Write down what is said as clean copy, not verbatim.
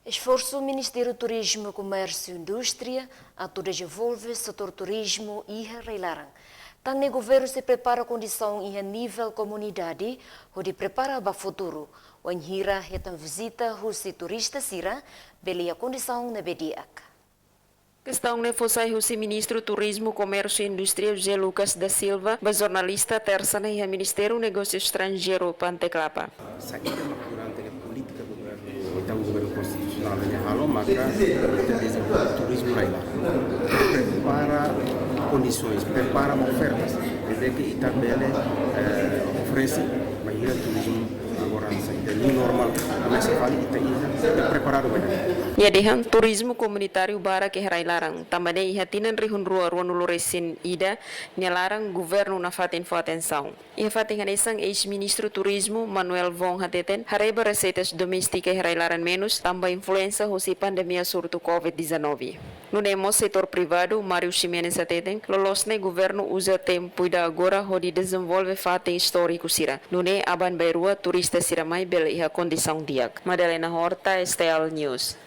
Esforço Ministério do Turismo, Comércio e Indústria atu desenvolve setor turismo e reilarang. Tanne governo se prepara condição em nível comunidade, onde prepara para futuro. O enhira retam visita husi turista sira, belia condição na bediak. Questão ne fossai o ministro Turismo, Comércio e Indústria José Lucas da Silva, ba jornalista terça na Ministério Negócio Estrangeiro Panteclapa. Saída durante a política do governo, então o governo constitucional em Halo, maka desenvolve o turismo railar. Prepara condições, prepara ofertas, desde que Itabele oferece mais turismo agora saída normal, mas se fala Itaíra preparado bem. Ya dehan turismo komunitário bara que railarang, também ihatinan rihun rua nuluresin ida, nyalarang governo na fatin atenção. Ia fatin hanesang ex-ministro turismo Manuel Von Hateten, hareba receitas domésticas railaran menos, também influenza hosi pandemia surto COVID-19. No nemo setor privado, Mário Ximenes Hateten, lolosne governo usa tempo da agora hodi desenvolve fatin histórico sira. No ne aban bairua turista siramai bela iha condição diak. Madalena Horta, STL News.